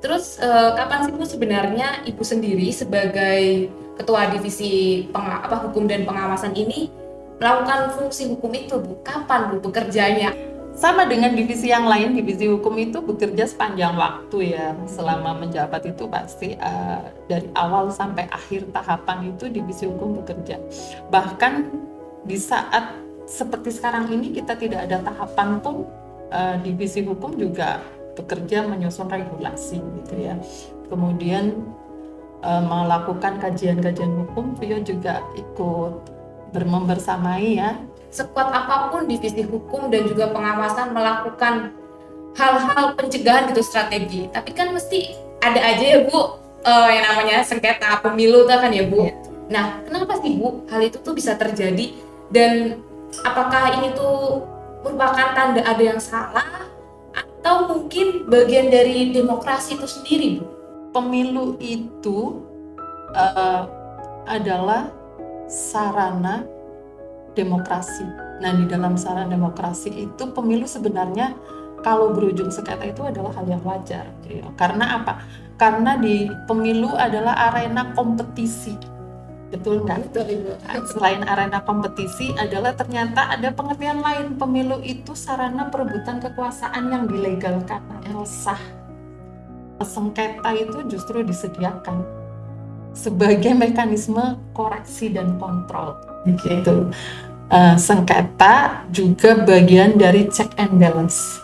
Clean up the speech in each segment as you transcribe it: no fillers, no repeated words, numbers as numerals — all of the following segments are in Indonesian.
Terus kapan sih Bu sebenarnya Ibu sendiri sebagai Ketua Divisi Hukum dan Pengawasan ini melakukan fungsi hukum itu Bu? Kapan Bu bekerjanya? Sama dengan divisi yang lain, divisi hukum itu bekerja sepanjang waktu ya. Selama menjabat itu pasti dari awal sampai akhir tahapan itu divisi hukum bekerja. Bahkan di saat seperti sekarang ini kita tidak ada tahapan pun divisi hukum juga bekerja menyusun regulasi gitu ya. Kemudian melakukan kajian-kajian hukum, Vio juga ikut membersamai ya. Sekuat apapun divisi hukum dan juga pengawasan melakukan hal-hal pencegahan gitu strategi, tapi kan mesti ada aja ya Bu yang namanya sengketa pemilu tuh kan ya Bu. Iya. Nah, kenapa sih Bu hal itu tuh bisa terjadi, dan apakah ini tuh merupakan tanda ada yang salah atau mungkin bagian dari demokrasi itu sendiri Bu? Pemilu itu adalah sarana demokrasi. Nah, di dalam sarana demokrasi itu pemilu sebenarnya kalau berujung sengketa itu adalah hal yang wajar. Karena apa? Karena di pemilu adalah arena kompetisi. Betul nggak? Betul Ibu. Selain arena kompetisi adalah ternyata ada pengertian lain. Pemilu itu sarana perebutan kekuasaan yang dilegalkan atau sah. Sengketa itu justru disediakan sebagai mekanisme koreksi dan kontrol gitu. Sengketa juga bagian dari check and balance.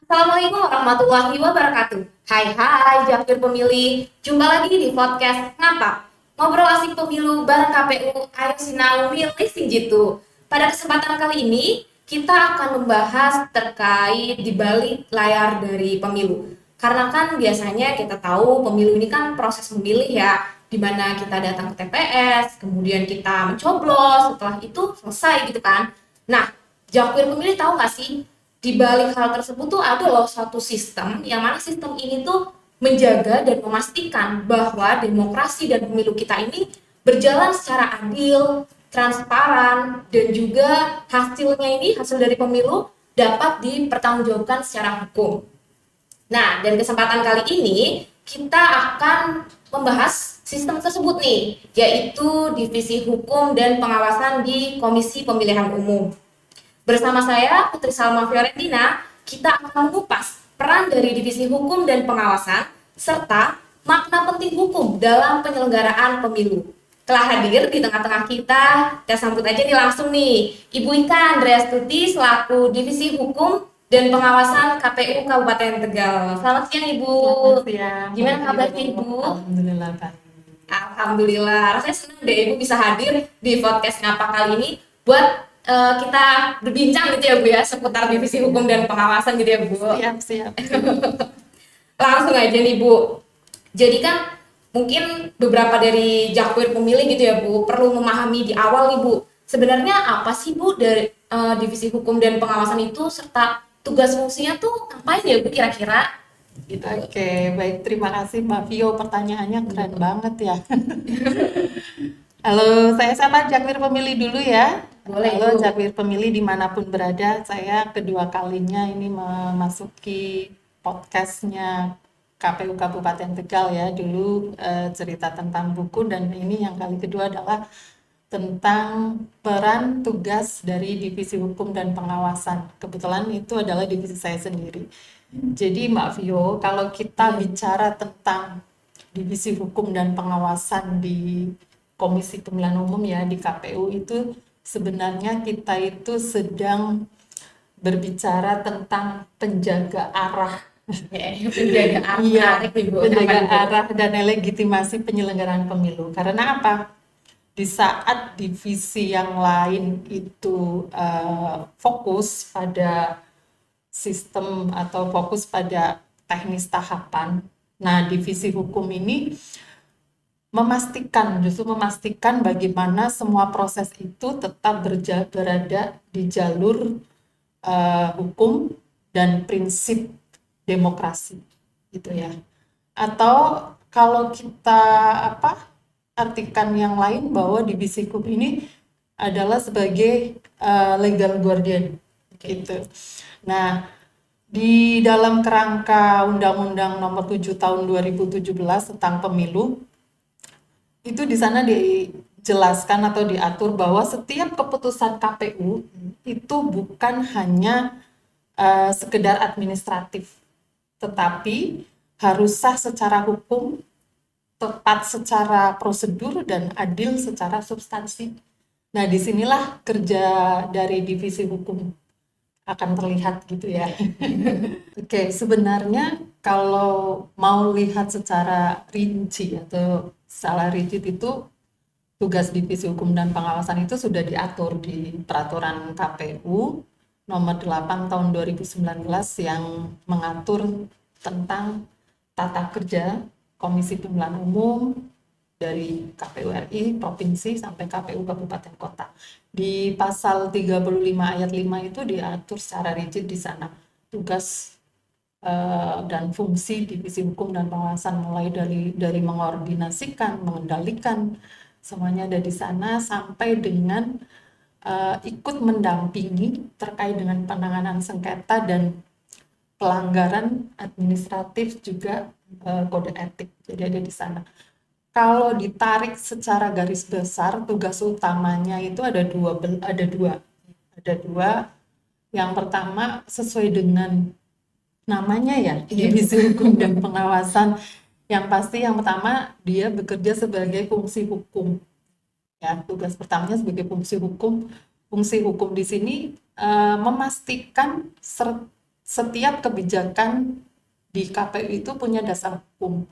Assalamualaikum warahmatullahi wabarakatuh. Hai Jakir pemilih. Jumpa lagi di podcast Ngapa? Ngobrol asik pemilu bareng KPU. Ayo sinau milih sing jitu. Pada kesempatan kali ini kita akan membahas terkait di balik layar dari pemilu. Karena kan biasanya kita tahu pemilu ini kan proses memilih ya, di mana kita datang ke TPS, kemudian kita mencoblos, setelah itu selesai gitu kan. Nah, Jakir pemilih tahu nggak sih, di balik hal tersebut tuh ada loh suatu sistem yang mana sistem ini tuh menjaga dan memastikan bahwa demokrasi dan pemilu kita ini berjalan secara adil, transparan, dan juga hasilnya ini, hasil dari pemilu dapat dipertanggungjawabkan secara hukum. Nah, dan kesempatan kali ini kita akan membahas sistem tersebut nih, yaitu Divisi Hukum dan Pengawasan di Komisi Pemilihan Umum. Bersama saya, Putri Salma Fiorentina, kita akan mengupas peran dari Divisi Hukum dan Pengawasan, serta makna penting hukum dalam penyelenggaraan pemilu. Telah hadir di tengah-tengah kita sambut aja nih langsung nih, Ibu Ika Andreastuti selaku Divisi Hukum dan Pengawasan KPU Kabupaten Tegal. Selamat siang Ibu. Selamat siang. Gimana kabarnya Ibu? Alhamdulillah baik. Alhamdulillah, rasanya senang deh Ibu bisa hadir di podcast Ngapa kali ini buat kita berbincang gitu ya Bu ya, seputar Divisi Hukum dan Pengawasan gitu ya Bu. Siap. Langsung aja nih Bu. Jadi kan mungkin beberapa dari Jakwir pemilih gitu ya Bu, perlu memahami di awal nih Bu, sebenarnya apa sih Bu dari Divisi Hukum dan Pengawasan itu, serta tugas fungsinya tuh ngapain ya Bu kira-kira? Gitu. Oke, baik. Terima kasih Mbak Vio. Pertanyaannya keren banget ya. Halo, saya sapa Jakwir pemilih dulu ya. Boleh, Halo Bu. Jakwir pemilih dimanapun berada. Saya kedua kalinya ini memasuki podcastnya KPU Kabupaten Tegal ya. Dulu cerita tentang buku, dan ini yang kali kedua adalah tentang peran tugas dari Divisi Hukum dan Pengawasan. Kebetulan itu adalah divisi saya sendiri. Jadi Mbak Vio, kalau kita bicara tentang Divisi Hukum dan Pengawasan di Komisi Pemilihan Umum ya, di KPU itu sebenarnya kita itu sedang berbicara tentang penjaga arah. Penjaga arah. Iya, Menarik nih, Bu. penjaga Kenapa nih, Bu? arah dan legitimasi penyelenggaraan pemilu. Karena apa? Di saat divisi yang lain itu fokus pada sistem atau fokus pada teknis tahapan, nah divisi hukum ini justru memastikan bagaimana semua proses itu tetap berada di jalur hukum dan prinsip demokrasi gitu ya. Atau kalau kita artikan yang lain, bahwa divisi hukum ini adalah sebagai legal guardian gitu. Nah, di dalam kerangka Undang-Undang Nomor 7 Tahun 2017 tentang Pemilu, itu di sana dijelaskan atau diatur bahwa setiap keputusan KPU itu bukan hanya sekedar administratif, tetapi harus sah secara hukum, tepat secara prosedur, dan adil secara substansi. Nah, disinilah kerja dari divisi hukum akan terlihat gitu ya. Oke, sebenarnya kalau mau lihat secara rinci atau secara rigid itu tugas divisi hukum dan pengawasan itu sudah diatur di peraturan KPU nomor 8 tahun 2019 yang mengatur tentang tata kerja Komisi Pemilihan Umum dari KPU RI, Provinsi, sampai KPU Kabupaten Kota. Di pasal 35 ayat 5 itu diatur secara rigid di sana tugas dan fungsi divisi hukum dan pengawasan, mulai dari mengordinasikan, mengendalikan, semuanya ada di sana, sampai dengan ikut mendampingi terkait dengan penanganan sengketa dan pelanggaran administratif, juga kode etik. Jadi ada di sana. Kalau ditarik secara garis besar, tugas utamanya itu ada dua. Yang pertama, sesuai dengan namanya ya, divisi hukum dan pengawasan. Yang pasti yang pertama, dia bekerja sebagai fungsi hukum. Ya, tugas pertamanya sebagai fungsi hukum. Fungsi hukum di sini memastikan setiap kebijakan di KPU itu punya dasar hukum.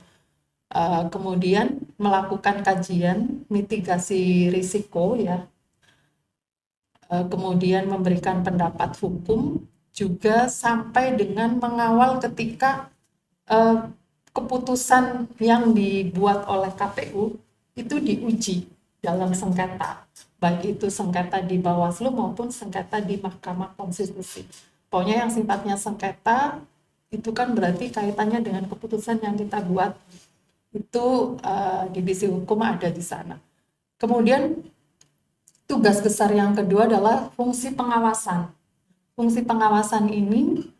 Kemudian melakukan kajian mitigasi risiko ya. Kemudian memberikan pendapat hukum, juga sampai dengan mengawal ketika keputusan yang dibuat oleh KPU itu diuji dalam sengketa, baik itu sengketa di Bawaslu maupun sengketa di Mahkamah Konstitusi. Pokoknya yang sifatnya sengketa itu kan berarti kaitannya dengan keputusan yang kita buat, itu divisi hukum ada di sana. Kemudian tugas besar yang kedua adalah fungsi pengawasan. Fungsi pengawasan ini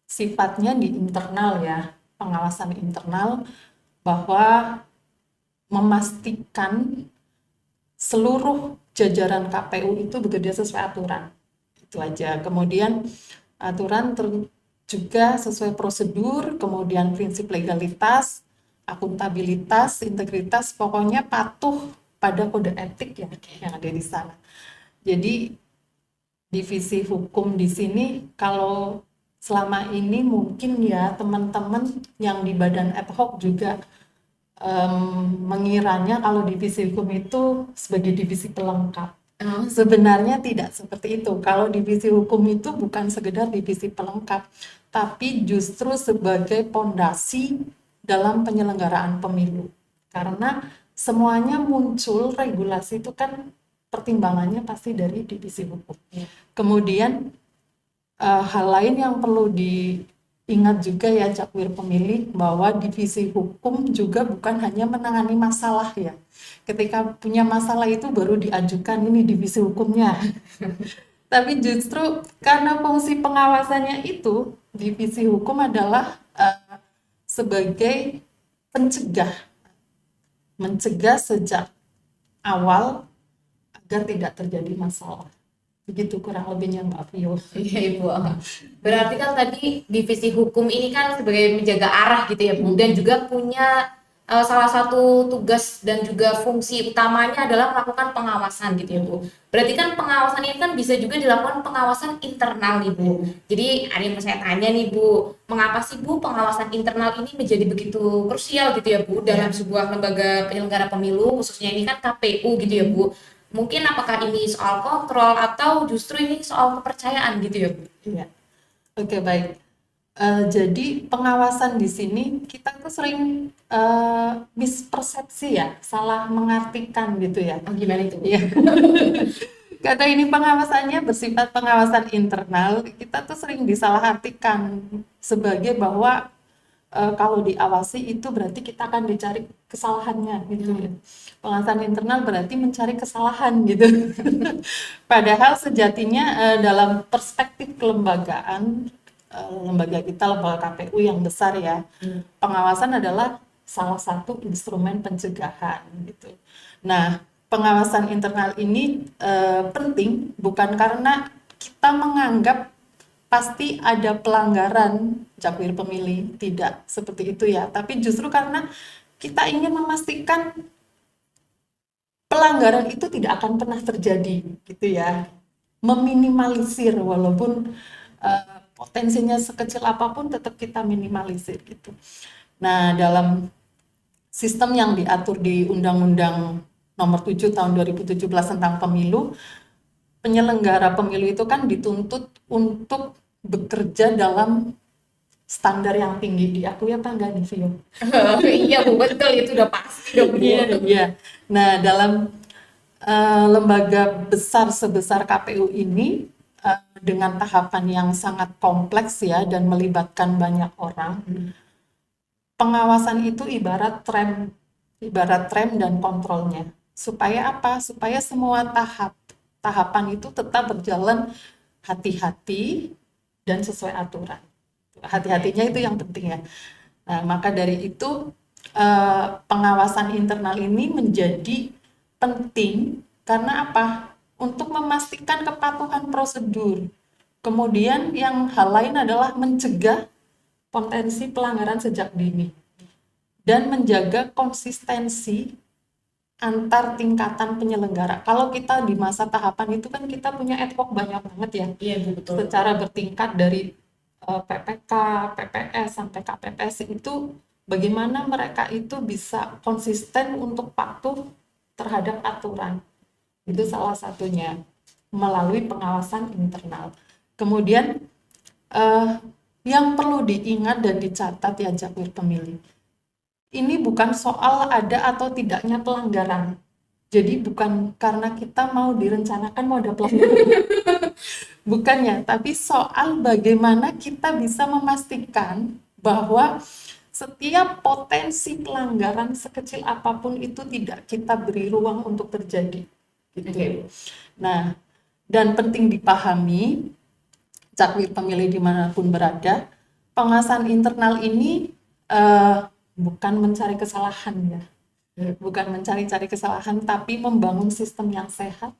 sifatnya di internal ya, pengawasan internal, bahwa memastikan seluruh jajaran KPU itu bekerja sesuai aturan. Itu aja. Kemudian aturan juga sesuai prosedur, kemudian prinsip legalitas, akuntabilitas, integritas, pokoknya patuh pada kode etik ya yang ada di sana. Jadi divisi hukum di sini, kalau selama ini mungkin ya teman-teman yang di badan ad hoc juga mengiranya kalau divisi hukum itu sebagai divisi pelengkap. Sebenarnya tidak seperti itu. Kalau divisi hukum itu bukan sekedar divisi pelengkap, tapi justru sebagai pondasi dalam penyelenggaraan pemilu. Karena semuanya muncul regulasi itu kan pertimbangannya pasti dari divisi hukum. Kemudian hal lain yang perlu diingat juga ya Cakwir pemilih, bahwa divisi hukum juga bukan hanya menangani masalah ya. Ketika punya masalah itu baru diajukan ini divisi hukumnya. Tapi justru karena fungsi pengawasannya itu, divisi hukum adalah sebagai mencegah sejak awal agar tidak terjadi masalah. Begitu kurang lebihnya Mbak Vio. Iya Ibu. Berarti kan tadi divisi hukum ini kan sebagai menjaga arah gitu ya Bu, dan juga punya salah satu tugas dan juga fungsi utamanya adalah melakukan pengawasan gitu ya Bu. Berarti kan pengawasan ini kan bisa juga dilakukan pengawasan internal nih Bu. Jadi ada yang mau saya tanya nih Bu, mengapa sih Bu pengawasan internal ini menjadi begitu krusial gitu ya Bu dalam sebuah lembaga penyelenggara pemilu, khususnya ini kan KPU gitu ya Bu. Mungkin apakah ini soal kontrol atau justru ini soal kepercayaan gitu ya Bu? Iya. Oke, baik. Jadi pengawasan di sini kita tuh sering mispersepsi ya, salah mengartikan gitu ya. Oh, gimana itu Bu? Iya. Karena ini pengawasannya bersifat pengawasan internal, kita tuh sering disalahartikan sebagai bahwa kalau diawasi itu berarti kita akan dicari kesalahannya gitu ya. Pengawasan internal berarti mencari kesalahan gitu. Padahal sejatinya dalam perspektif kelembagaan, lembaga kita, lembaga KPU yang besar ya, pengawasan adalah salah satu instrumen pencegahan gitu. Nah, pengawasan internal ini penting bukan karena kita menganggap pasti ada pelanggaran Jakwir pemilih, tidak seperti itu ya, tapi justru karena kita ingin memastikan pelanggaran itu tidak akan pernah terjadi gitu ya, meminimalisir walaupun potensinya sekecil apapun tetap kita minimalisir gitu. Nah, dalam sistem yang diatur di Undang-Undang Nomor 7 Tahun 2017 tentang Pemilu, penyelenggara pemilu itu kan dituntut untuk bekerja dalam standar yang tinggi. Diakui apa enggak nih, Vio? Iya Bu, betul, itu udah pasti dong Bu. Iya. Nah, dalam lembaga besar sebesar KPU ini dengan tahapan yang sangat kompleks ya dan melibatkan banyak orang, pengawasan itu ibarat rem dan kontrolnya. Supaya apa? Supaya semua tahapan itu tetap berjalan hati-hati dan sesuai aturan. Hati-hatinya itu yang penting ya. Nah, maka dari itu pengawasan internal ini menjadi penting karena apa? Untuk memastikan kepatuhan prosedur. Kemudian yang hal lain adalah mencegah potensi pelanggaran sejak dini dan menjaga konsistensi antar tingkatan penyelenggara. Kalau kita di masa tahapan itu kan kita punya ad hoc banyak banget ya. Iya Bu, betul. Secara bertingkat dari PPK, PPS sampai KPPS itu bagaimana mereka itu bisa konsisten untuk patuh terhadap aturan. Itu salah satunya melalui pengawasan internal. Kemudian yang perlu diingat dan dicatat ya Jakwir pemilih, ini bukan soal ada atau tidaknya pelanggaran. Jadi bukan karena kita mau direncanakan mau ada pelanggaran. Bukannya, tapi soal bagaimana kita bisa memastikan bahwa setiap potensi pelanggaran sekecil apapun itu tidak kita beri ruang untuk terjadi. Gitu. Nah, dan penting dipahami, Jakwir pemilih dimanapun berada, pengawasan internal ini bukan mencari kesalahan ya, bukan mencari-cari kesalahan, tapi membangun sistem yang sehat,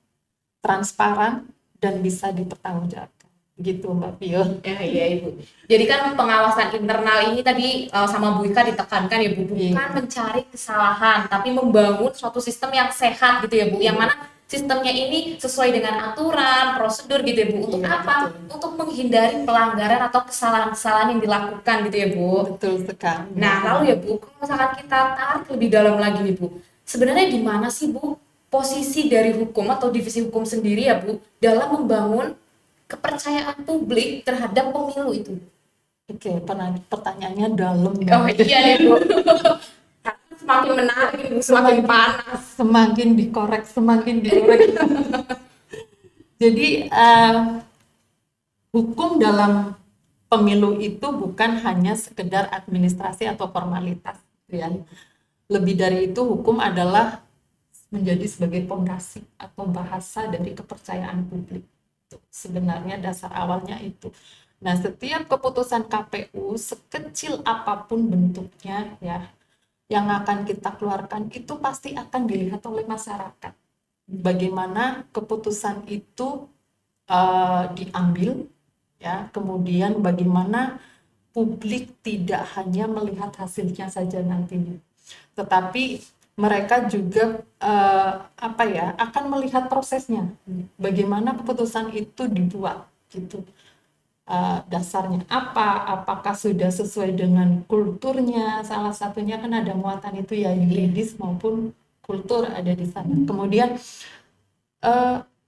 transparan, dan bisa dipertanggungjawabkan. Gitu Mbak Pio. Ya, iya Ibu. Jadi kan pengawasan internal ini tadi sama Bu Ika ditekankan ya Bu, bukan mencari kesalahan, tapi membangun suatu sistem yang sehat gitu ya Bu, yang mana sistemnya ini sesuai dengan aturan, prosedur gitu ya Bu. Untuk apa? Betul. Untuk menghindari pelanggaran atau kesalahan-kesalahan yang dilakukan gitu ya Bu. Betul sekali. Nah, lalu ya Bu, kalau misalkan kita tarik lebih dalam lagi nih Bu, sebenarnya di mana sih Bu posisi dari hukum atau divisi hukum sendiri ya Bu dalam membangun kepercayaan publik terhadap pemilu itu? Oke, pertanyaannya dalam. Oh iya nih Bu. Semakin menarik, semakin panas. Semakin dikorek. Jadi hukum dalam pemilu itu bukan hanya sekedar administrasi atau formalitas, ya. Lebih dari itu, hukum adalah menjadi sebagai fondasi atau bahasa dari kepercayaan publik. Sebenarnya dasar awalnya itu. Nah, setiap keputusan KPU sekecil apapun bentuknya ya, yang akan kita keluarkan itu pasti akan dilihat oleh masyarakat. Bagaimana keputusan itu diambil ya, kemudian bagaimana publik tidak hanya melihat hasilnya saja nantinya, tetapi mereka juga akan melihat prosesnya, bagaimana keputusan itu dibuat gitu, dasarnya apakah sudah sesuai dengan kulturnya, salah satunya kan ada muatan itu ya, yuridis maupun kultur ada di sana. Kemudian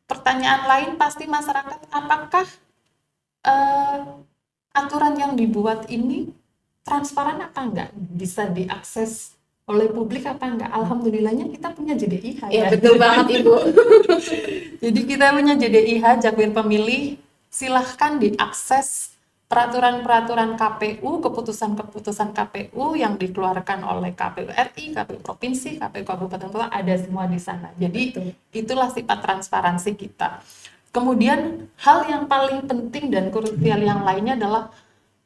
pertanyaan lain pasti masyarakat, apakah aturan yang dibuat ini transparan apa enggak, bisa diakses oleh publik apa enggak. Alhamdulillahnya kita punya JDIH ya. Betul banget Ibu. Jadi kita punya JDIH, Jakwir Pemilih, silahkan diakses peraturan-peraturan KPU, keputusan-keputusan KPU yang dikeluarkan oleh KPU RI, KPU Provinsi, KPU Kabupaten Kota, ada semua di sana. Jadi Betul. itulah sifat transparansi kita. Kemudian hal yang paling penting dan krusial yang lainnya adalah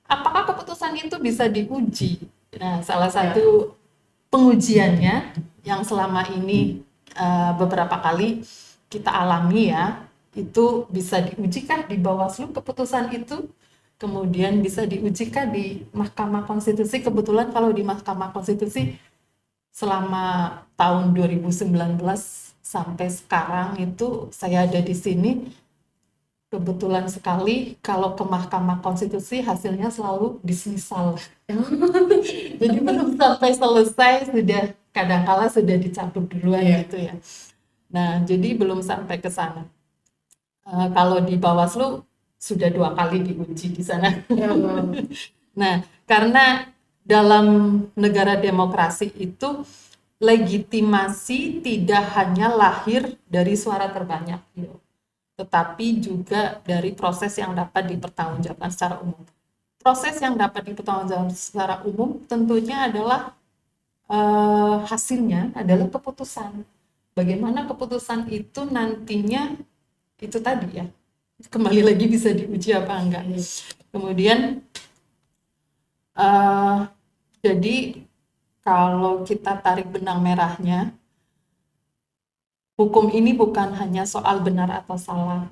apakah keputusan itu bisa diuji. Nah, salah satu pengujiannya yang selama ini beberapa kali kita alami ya, itu bisa diujikan di Bawaslu keputusan itu, kemudian bisa diujikan di Mahkamah Konstitusi. Kebetulan kalau di Mahkamah Konstitusi selama tahun 2019 sampai sekarang itu saya ada di sini, kebetulan sekali kalau ke Mahkamah Konstitusi hasilnya selalu dismisal. Jadi belum sampai selesai sudah kadangkala sudah dicabut duluan gitu ya. Nah, jadi belum sampai ke sana. Kalau di Bawaslu sudah 2 kali diuji di sana. Nah, karena dalam negara demokrasi itu legitimasi tidak hanya lahir dari suara terbanyak, tetapi juga dari proses yang dapat dipertanggungjawabkan secara umum. Proses yang dapat dipertanggungjawabkan secara umum tentunya adalah hasilnya adalah keputusan. Bagaimana keputusan itu nantinya itu tadi ya, kembali lagi bisa diuji apa enggak. Kemudian jadi kalau kita tarik benang merahnya, hukum ini bukan hanya soal benar atau salah,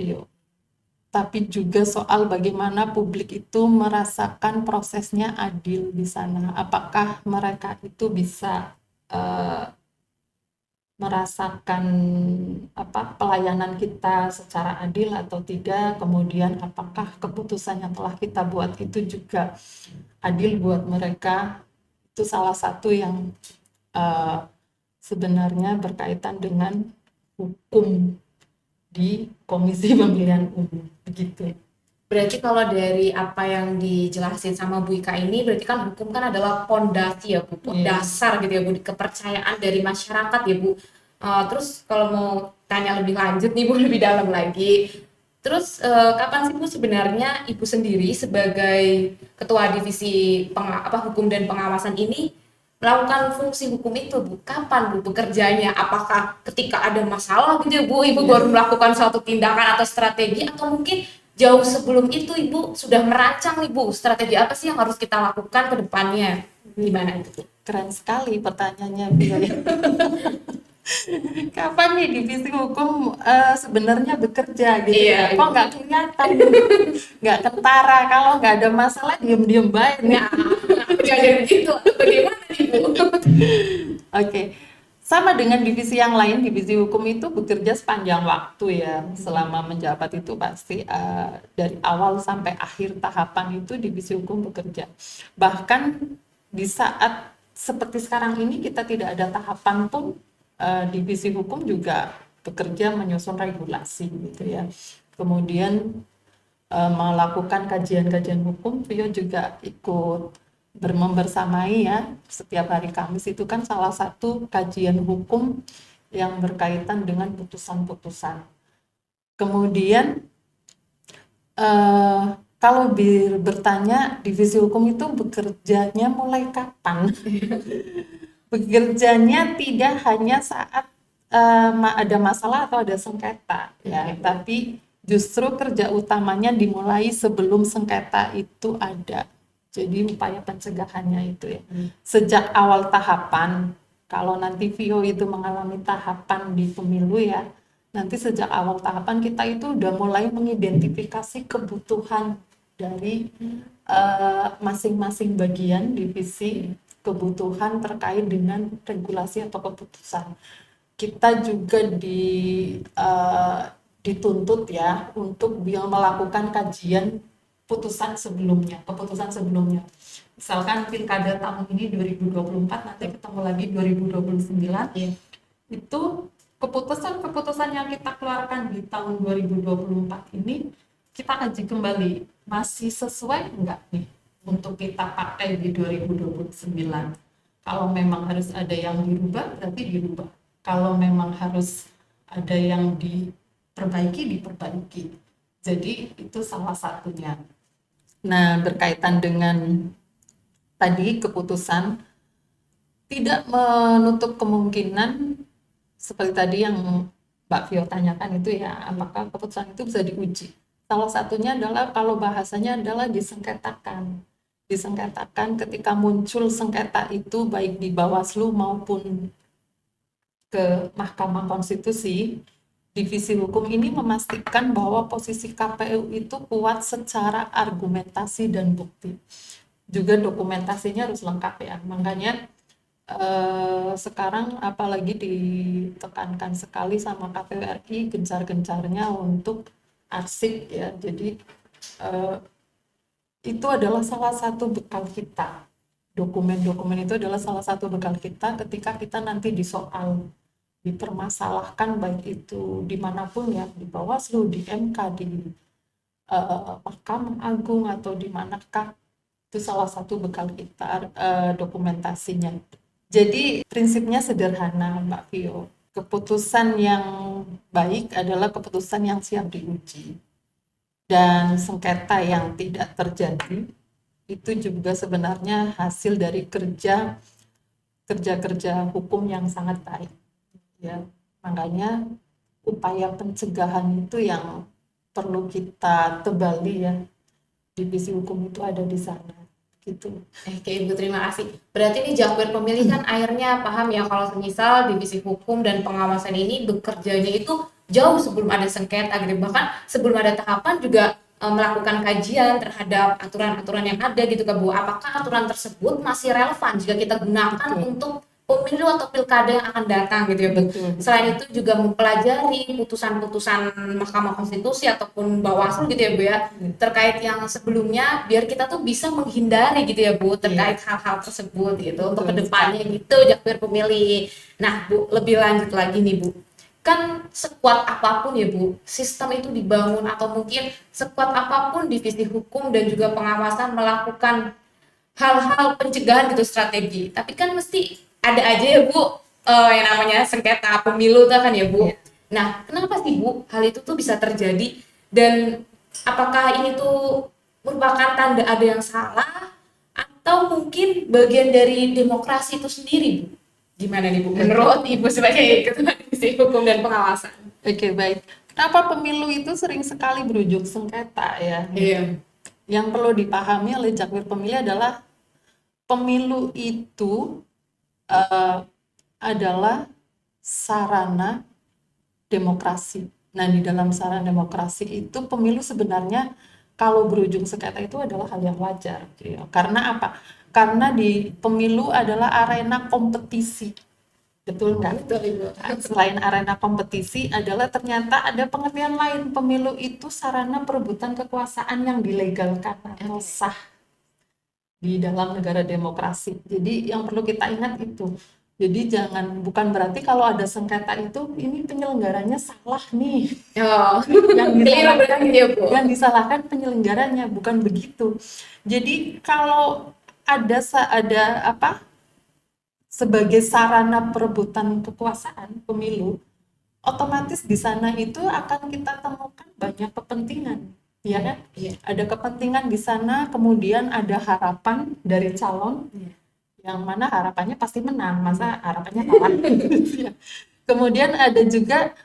tapi juga soal bagaimana publik itu merasakan prosesnya adil di sana. Apakah mereka itu bisa merasakan pelayanan kita secara adil atau tidak, kemudian apakah keputusan yang telah kita buat itu juga adil buat mereka. Itu salah satu yang sebenarnya berkaitan dengan hukum di Komisi Pemilihan Umum, begitu. Berarti kalau dari apa yang dijelasin sama Bu Ika ini, berarti kan hukum kan adalah pondasi ya Bu, dasar gitu ya Bu, kepercayaan dari masyarakat ya Bu. Terus kalau mau tanya lebih lanjut nih Bu, lebih dalam lagi, terus kapan sih Bu sebenarnya Ibu sendiri sebagai Ketua Divisi Hukum dan Pengawasan ini melakukan fungsi hukum itu Bu? Kapan Bu bekerjanya? Apakah ketika ada masalah gitu ya Bu, Ibu baru melakukan suatu tindakan atau strategi, atau mungkin jauh sebelum itu Ibu sudah merancang nih Bu, strategi apa sih yang harus kita lakukan ke depannya? Gimana itu Bu? Keren sekali pertanyaannya Bu. Kapan nih divisi hukum sebenarnya bekerja gitu ya? Kok nggak kelihatan, nggak ketara, kalau nggak ada masalah diem-diem baik nih. Jangan begitu, bagaimana nih Bu? Oke. Sama dengan divisi yang lain, divisi hukum itu bekerja sepanjang waktu ya. Selama menjabat itu pasti dari awal sampai akhir tahapan itu divisi hukum bekerja. Bahkan di saat seperti sekarang ini kita tidak ada tahapan pun, divisi hukum juga bekerja menyusun regulasi gitu ya. Kemudian melakukan kajian-kajian hukum, Vio juga ikut membersamai ya. Setiap hari Kamis itu kan salah satu kajian hukum yang berkaitan dengan putusan-putusan. Kemudian kalau bertanya divisi hukum itu bekerjanya mulai kapan? Bekerjanya tidak hanya saat ada masalah atau ada sengketa ya, tapi justru kerja utamanya dimulai sebelum sengketa itu ada. Jadi upaya pencegahannya itu ya. Sejak awal tahapan, kalau nanti Vio itu mengalami tahapan di pemilu ya, nanti sejak awal tahapan kita itu udah mulai mengidentifikasi kebutuhan dari masing-masing bagian divisi, kebutuhan terkait dengan regulasi atau keputusan. Kita juga dituntut ya untuk melakukan kajian keputusan sebelumnya. Misalkan pilkada tahun ini 2024, nanti ketemu lagi 2029. Itu keputusan-keputusan yang kita keluarkan di tahun 2024 ini kita kaji kembali, masih sesuai enggak nih untuk kita pakai di 2029. Kalau memang harus ada yang dirubah, berarti dirubah. Kalau memang harus ada yang diperbaiki. Jadi itu salah satunya. Nah, berkaitan dengan tadi keputusan, tidak menutup kemungkinan seperti tadi yang Mbak Vio tanyakan itu ya, apakah keputusan itu bisa diuji. Salah satunya adalah kalau bahasanya adalah disengketakan. Disengketakan ketika muncul sengketa itu baik di Bawaslu maupun ke Mahkamah Konstitusi, divisi hukum ini memastikan bahwa posisi KPU itu kuat secara argumentasi dan bukti. Juga dokumentasinya harus lengkap ya. Makanya sekarang apalagi ditekankan sekali sama KPU RI gencar-gencarnya untuk arsip ya. Jadi itu adalah salah satu bekal kita. Dokumen-dokumen itu adalah salah satu bekal kita ketika kita nanti disoal, dipermasalahkan baik itu dimanapun ya, di Bawaslu, di MK, di Mahkamah Agung atau di manakah, itu salah satu bekal kita dokumentasinya. Jadi prinsipnya sederhana Mbak Vio, keputusan yang baik adalah keputusan yang siap diuji. Dan sengketa yang tidak terjadi itu juga sebenarnya hasil dari kerja hukum yang sangat baik ya. Makanya upaya pencegahan itu yang perlu kita tebali ya, divisi hukum itu ada di sana gitu. Oke Ibu, terima kasih. Berarti ini Jakpir Pemilih kan akhirnya paham ya kalau semisal divisi hukum dan pengawasan ini bekerjanya itu jauh sebelum ada sengketa gitu. Bahkan sebelum ada tahapan juga melakukan kajian terhadap aturan-aturan yang ada gitu kan Bu. Apakah aturan tersebut masih relevan jika kita gunakan untuk pemilu atau pilkada yang akan datang gitu ya Bu. Selain itu juga mempelajari putusan-putusan Mahkamah Konstitusi ataupun Bawaslu gitu ya Bu ya, terkait yang sebelumnya biar kita tuh bisa menghindari gitu ya Bu terkait hal-hal tersebut gitu untuk kedepannya gitu Jakpir Pemilih. Nah Bu, lebih lanjut lagi nih Bu, kan sekuat apapun ya Bu sistem itu dibangun atau mungkin sekuat apapun divisi hukum dan juga pengawasan melakukan hal-hal pencegahan gitu strategi, tapi kan mesti ada aja ya Bu yang namanya sengketa pemilu tuh kan ya Bu. Nah kenapa sih Bu hal itu tuh bisa terjadi, dan apakah ini tuh merupakan tanda ada yang salah atau mungkin bagian dari demokrasi itu sendiri Bu? Gimana nih Bu menurut Ibu sebagai Ketua Divisi Hukum dan Pengawasan? Oke, baik. Kenapa pemilu itu sering sekali berujung sengketa ya? Iya. Yang perlu dipahami oleh Jakpir Pemilih adalah pemilu itu adalah sarana demokrasi. Nah, di dalam sarana demokrasi itu pemilu sebenarnya kalau berujung sengketa itu adalah hal yang wajar. Gitu ya. Karena apa? Karena di pemilu adalah arena kompetisi. Betul nggak? Betul Ibu. Selain arena kompetisi adalah ternyata ada pengertian lain, pemilu itu sarana perebutan kekuasaan yang dilegalkan atau sah di dalam negara demokrasi. Jadi yang perlu kita ingat itu. Jadi bukan berarti kalau ada sengketa itu ini penyelenggaranya salah nih. Oh, yang disalahkan penyelenggaranya, bukan begitu. Jadi kalau ada sebagai sarana perebutan kekuasaan pemilu, otomatis di sana itu akan kita temukan banyak kepentingan, ya kan? Ada kepentingan di sana, kemudian ada harapan dari calon, yang mana harapannya pasti menang, masa harapannya kalah. Kemudian ada juga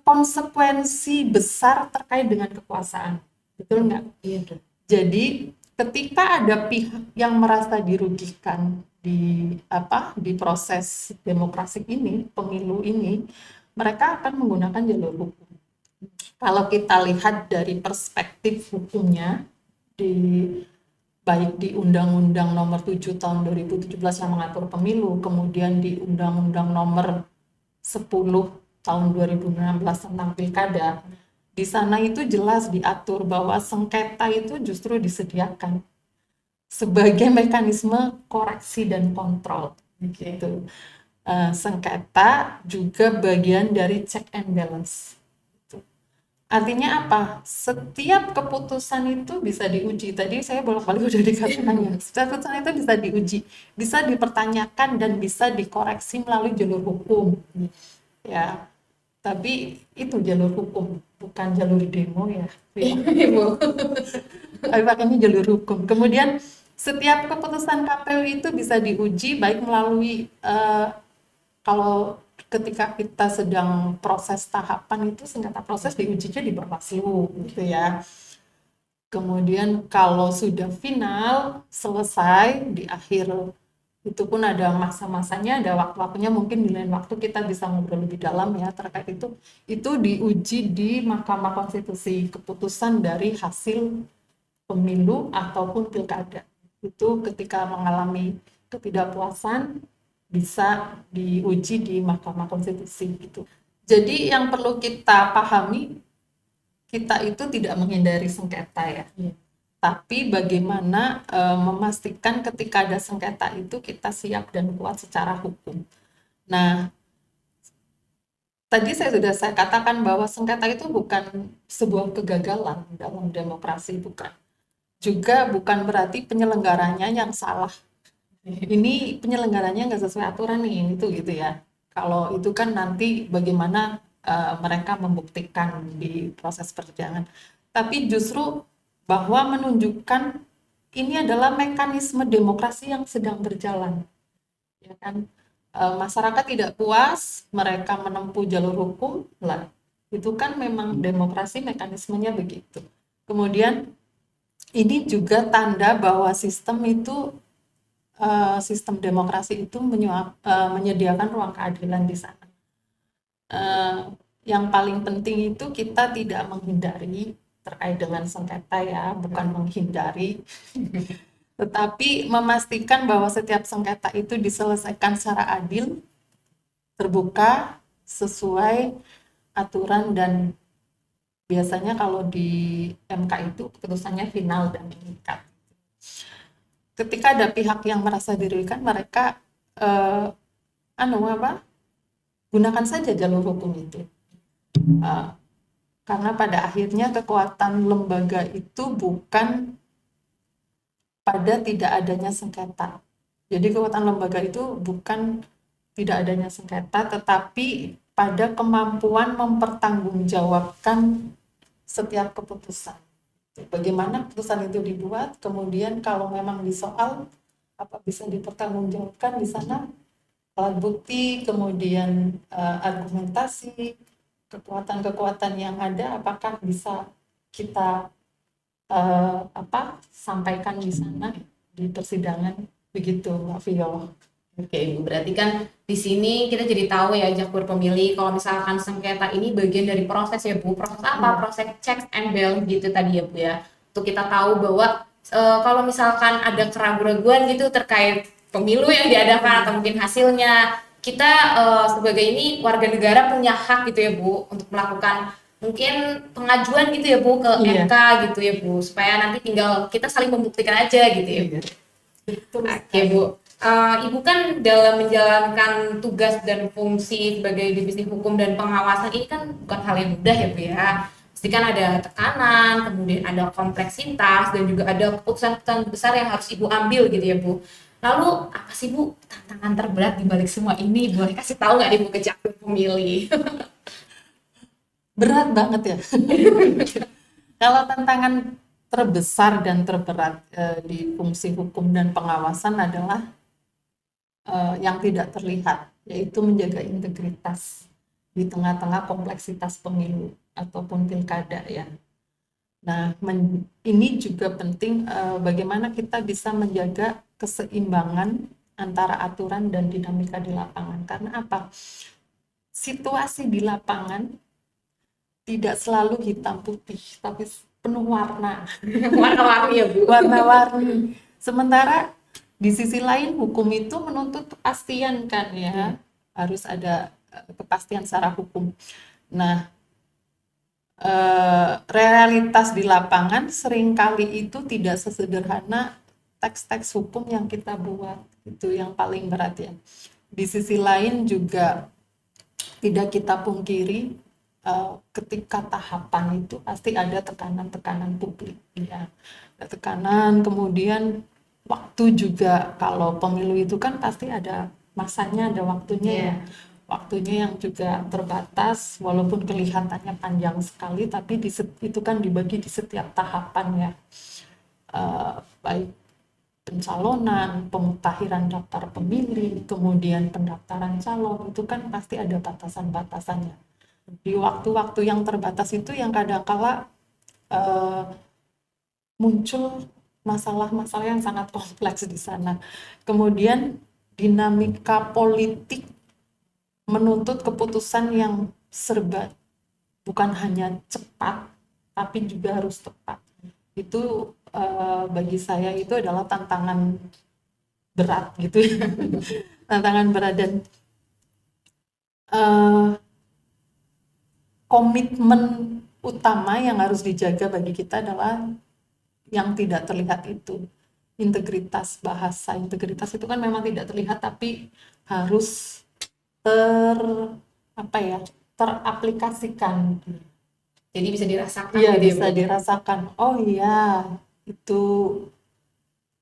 konsekuensi besar terkait dengan kekuasaan, betul nggak? Iya. Jadi ketika ada pihak yang merasa dirugikan di proses demokrasi ini, pemilu ini, mereka akan menggunakan jalur hukum. Kalau kita lihat dari perspektif hukumnya, baik di Undang-Undang Nomor 7 Tahun 2017 yang mengatur pemilu, kemudian di Undang-Undang Nomor 10 Tahun 2016 tentang pilkada, di sana itu jelas diatur bahwa sengketa itu justru disediakan sebagai mekanisme koreksi dan kontrol. Gitu. Sengketa juga bagian dari check and balance. Artinya apa? Setiap keputusan itu bisa diuji. Tadi saya bolak-balik udah dikatakan ya. Setiap keputusan itu bisa diuji, bisa dipertanyakan dan bisa dikoreksi melalui jalur hukum. Ya, tapi itu jalur hukum, bukan jalur demo ya. Tapi pakainya jalur hukum. Kemudian setiap keputusan KPU itu bisa diuji baik melalui kalau ketika kita sedang proses tahapan itu sengketa proses diujinya di Bawaslu gitu ya. Kemudian kalau sudah final, selesai, di akhir itu pun ada masa-masanya, ada waktu-waktunya, mungkin di lain waktu kita bisa ngobrol lebih dalam ya terkait itu diuji di Mahkamah Konstitusi, keputusan dari hasil pemilu ataupun pilkada. Itu ketika mengalami ketidakpuasan, bisa diuji di Mahkamah Konstitusi gitu. Jadi yang perlu kita pahami, kita itu tidak menghindari sengketa ya. Tapi bagaimana memastikan ketika ada sengketa itu kita siap dan kuat secara hukum. Nah, tadi saya katakan bahwa sengketa itu bukan sebuah kegagalan dalam demokrasi, bukan. Juga bukan berarti penyelenggaranya yang salah. Ini penyelenggaranya nggak sesuai aturan nih, itu gitu ya. Kalau itu kan nanti bagaimana mereka membuktikan di proses persidangan. Tapi justru bahwa menunjukkan ini adalah mekanisme demokrasi yang sedang berjalan, ya kan? Masyarakat tidak puas, mereka menempuh jalur hukum, lah itu kan memang demokrasi mekanismenya begitu. Kemudian ini juga tanda bahwa sistem demokrasi itu menyediakan ruang keadilan di sana. Yang paling penting itu kita tidak menghindari terkait dengan sengketa ya, bukan menghindari, tetapi memastikan bahwa setiap sengketa itu diselesaikan secara adil, terbuka, sesuai aturan, dan biasanya kalau di MK itu keputusannya final dan mengikat. Ketika ada pihak yang merasa dirugikan, mereka gunakan saja jalur hukum itu. Karena pada akhirnya kekuatan lembaga itu bukan pada tidak adanya sengketa. Jadi kekuatan lembaga itu bukan tidak adanya sengketa, tetapi pada kemampuan mempertanggungjawabkan setiap keputusan. Bagaimana keputusan itu dibuat, kemudian kalau memang disoal, apa bisa dipertanggungjawabkan di sana, alat bukti, kemudian argumentasi, kekuatan-kekuatan yang ada, apakah bisa kita sampaikan di sana di persidangan, begitu Mbak Vio. Oke, Ibu. Berarti kan di sini kita jadi tahu ya, Jakpur Pemilih, kalau misalkan sengketa ini bagian dari proses ya, Bu. Proses apa? Proses checks and balance gitu tadi ya, Bu ya. Untuk kita tahu bahwa kalau misalkan ada keraguan-keraguan gitu terkait pemilu yang diadakan atau mungkin hasilnya, kita sebagai ini warga negara punya hak gitu ya, Bu, untuk melakukan mungkin pengajuan gitu ya, Bu, ke MK gitu ya, Bu, supaya nanti tinggal kita saling membuktikan aja gitu ya, Bu. Oke, Bu. Ibu kan dalam menjalankan tugas dan fungsi sebagai divisi hukum dan pengawasan ini kan bukan hal yang mudah ya, Bu ya. Pasti kan ada tekanan, kemudian ada kompleksitas, dan juga ada keputusan-keputusan besar yang harus Ibu ambil gitu ya, Bu. Lalu apa sih, Bu, tantangan terberat di balik semua ini? Boleh kasih tahu nggak nih, Bu, ke Jakpur Pemilih? Berat banget ya. Kalau tantangan terbesar dan terberat di fungsi hukum dan pengawasan adalah yang tidak terlihat, yaitu menjaga integritas di tengah-tengah kompleksitas pemilu ataupun pilkada ya. Nah, ini juga penting bagaimana kita bisa menjaga keseimbangan antara aturan dan dinamika di lapangan. Karena apa? Situasi di lapangan tidak selalu hitam putih, tapi penuh warna. Warna-warni ya, Bu. Warna-warni. Sementara di sisi lain hukum itu menuntut kepastian kan ya. Harus ada kepastian secara hukum. Nah, realitas di lapangan seringkali itu tidak sesederhana teks-teks hukum yang kita buat. Itu yang paling berat ya. Di sisi lain juga tidak kita pungkiri ketika tahapan itu pasti ada tekanan-tekanan publik ya. Ada tekanan, kemudian waktu juga. Kalau pemilu itu kan pasti ada masanya, ada waktunya ya. waktunya yang juga terbatas, walaupun kelihatannya panjang sekali, tapi itu kan dibagi di setiap tahapan ya. Baik pencalonan, pemutahiran daftar pemilih, kemudian pendaftaran calon, itu kan pasti ada batasan-batasannya. Di waktu-waktu yang terbatas itu yang kadang-kala muncul masalah-masalah yang sangat kompleks di sana. Kemudian dinamika politik menuntut keputusan yang serba bukan hanya cepat, tapi juga harus tepat. Itu bagi saya itu adalah tantangan berat gitu ya. Tantangan berat dan komitmen utama yang harus dijaga bagi kita adalah yang tidak terlihat itu. Integritas bahasa, integritas itu kan memang tidak terlihat tapi harus teraplikasikan. Jadi bisa dirasakan Iya, gitu ya, bisa Bu? dirasakan. Oh iya, itu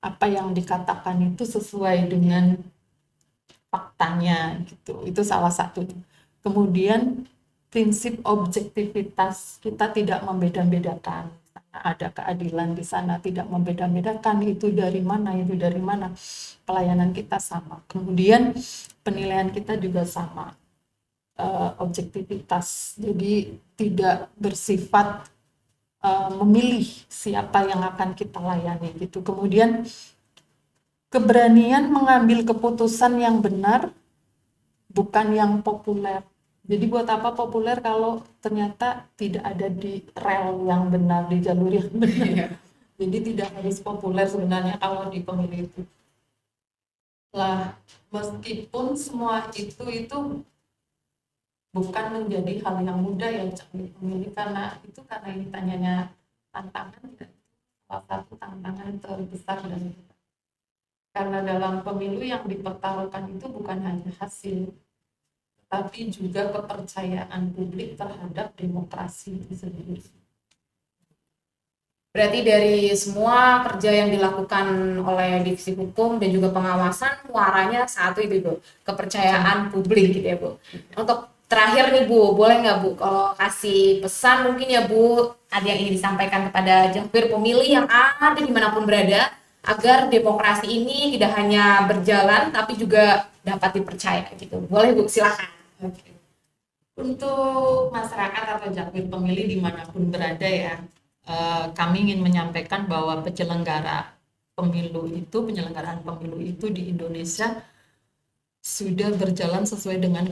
apa yang dikatakan itu sesuai dengan faktanya gitu. Itu salah satu. Kemudian prinsip objektivitas, kita tidak membeda-bedakan. Ada keadilan di sana, tidak membeda-bedakan itu dari mana, pelayanan kita sama, kemudian penilaian kita juga sama, objektivitas, jadi tidak bersifat memilih siapa yang akan kita layani gitu. Kemudian keberanian mengambil keputusan yang benar, bukan yang populer. Jadi buat apa populer kalau ternyata tidak ada di rel yang benar, di jalur yang benar. Jadi tidak harus populer sebenarnya kalau di pemilih itu. Lah, meskipun semua itu bukan menjadi hal yang mudah ya pemilih, karena ini tanyanya tantangan, salah satu tantangan terbesar dan karena dalam pemilu yang dipertaruhkan itu bukan hanya hasil, tapi juga kepercayaan publik terhadap demokrasi itu sendiri. Berarti dari semua kerja yang dilakukan oleh Divisi Hukum dan juga pengawasan, muaranya satu itu, Bu, kepercayaan publik gitu ya, Bu. Untuk terakhir nih, Bu, boleh nggak, Bu, kalau kasih pesan mungkin ya, Bu, ada yang ingin disampaikan kepada Jakpir pemilih yang ada dimanapun berada, agar demokrasi ini tidak hanya berjalan, tapi juga dapat dipercaya gitu. Boleh, Bu, silakan. Oke. Untuk masyarakat atau Jakpir pemilih dimanapun berada ya, kami ingin menyampaikan bahwa penyelenggaraan pemilu itu di Indonesia sudah berjalan sesuai dengan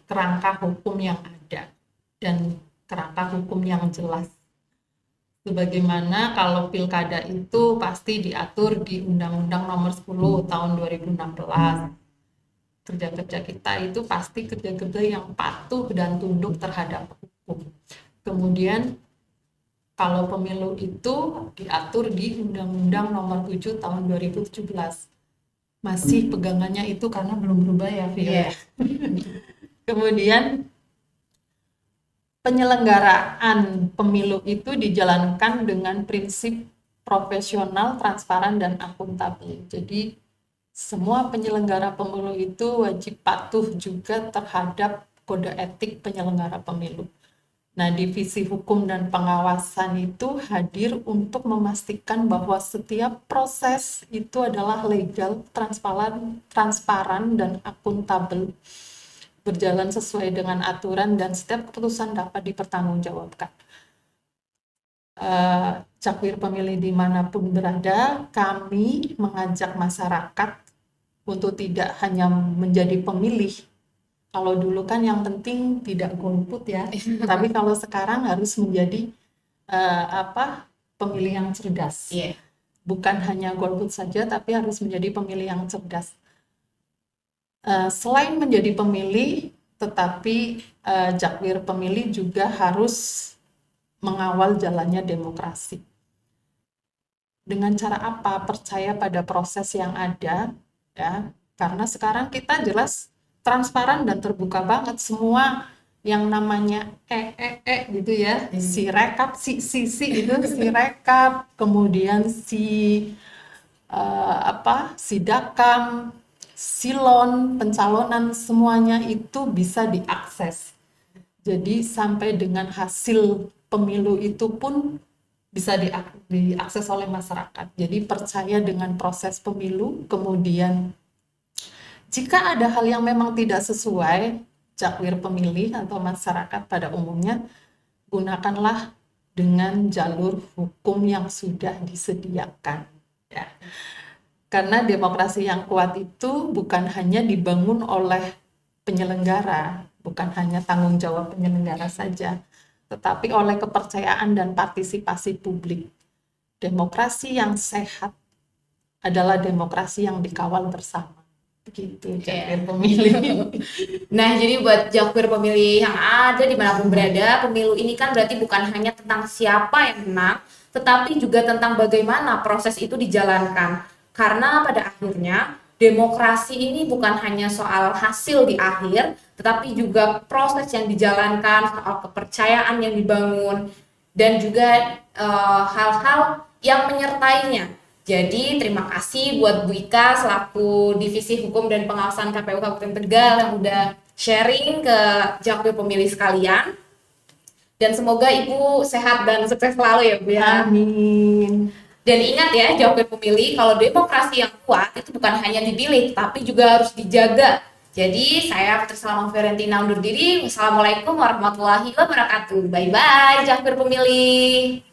kerangka hukum yang ada dan kerangka hukum yang jelas. Sebagaimana kalau pilkada itu pasti diatur di Undang-Undang Nomor 10 Tahun 2016. Kerja-kerja kita itu pasti kerja-kerja yang patuh dan tunduk terhadap hukum. Kemudian kalau pemilu itu diatur di Undang-Undang Nomor 7 Tahun 2017. Masih pegangannya itu karena belum berubah ya, Vio. Yeah. Kemudian penyelenggaraan pemilu itu dijalankan dengan prinsip profesional, transparan, dan akuntabel. Jadi semua penyelenggara pemilu itu wajib patuh juga terhadap kode etik penyelenggara pemilu. Nah, Divisi Hukum dan Pengawasan itu hadir untuk memastikan bahwa setiap proses itu adalah legal, transparan dan akuntabel, berjalan sesuai dengan aturan, dan setiap keputusan dapat dipertanggungjawabkan. Jakpir pemilih dimanapun berada, kami mengajak masyarakat untuk tidak hanya menjadi pemilih. Kalau dulu kan yang penting tidak golput ya, tapi kalau sekarang harus menjadi pemilih yang cerdas. Yeah. Bukan hanya golput saja, tapi harus menjadi pemilih yang cerdas. Selain menjadi pemilih, tetapi Jakpir pemilih juga harus mengawal jalannya demokrasi. Dengan cara apa? Percaya pada proses yang ada. Ya, karena sekarang kita jelas transparan dan terbuka banget, semua yang namanya gitu ya, si rekap, si rekap, kemudian si dakam, silon, pencalonan, semuanya itu bisa diakses. Jadi sampai dengan hasil pemilu itu pun bisa diakses oleh masyarakat. Jadi percaya dengan proses pemilu, kemudian jika ada hal yang memang tidak sesuai, cakwir pemilih atau masyarakat pada umumnya, gunakanlah dengan jalur hukum yang sudah disediakan. Ya. Karena demokrasi yang kuat itu bukan hanya dibangun oleh penyelenggara, bukan hanya tanggung jawab penyelenggara saja, tetapi oleh kepercayaan dan partisipasi publik. Demokrasi yang sehat adalah demokrasi yang dikawal bersama. Begitu, Jakwir pemilih. Nah, jadi buat Jakwir pemilih yang ada dimanapun berada, pemilu ini kan berarti bukan hanya tentang siapa yang menang, tetapi juga tentang bagaimana proses itu dijalankan. Karena pada akhirnya, demokrasi ini bukan hanya soal hasil di akhir, tetapi juga proses yang dijalankan, soal kepercayaan yang dibangun, dan juga hal-hal yang menyertainya. Jadi terima kasih buat Bu Ika selaku Divisi Hukum dan Pengawasan KPU Kabupaten Tegal yang udah sharing ke Jakwir pemilih sekalian. Dan semoga Ibu sehat dan sukses selalu ya Bu ya. Amin. Dan ingat ya Jakwir pemilih, kalau demokrasi yang kuat itu bukan hanya dipilih tapi juga harus dijaga. Jadi saya Putri Salma Fiorentina undur diri. Wassalamualaikum warahmatullahi wabarakatuh. Bye bye Jakwir pemilih.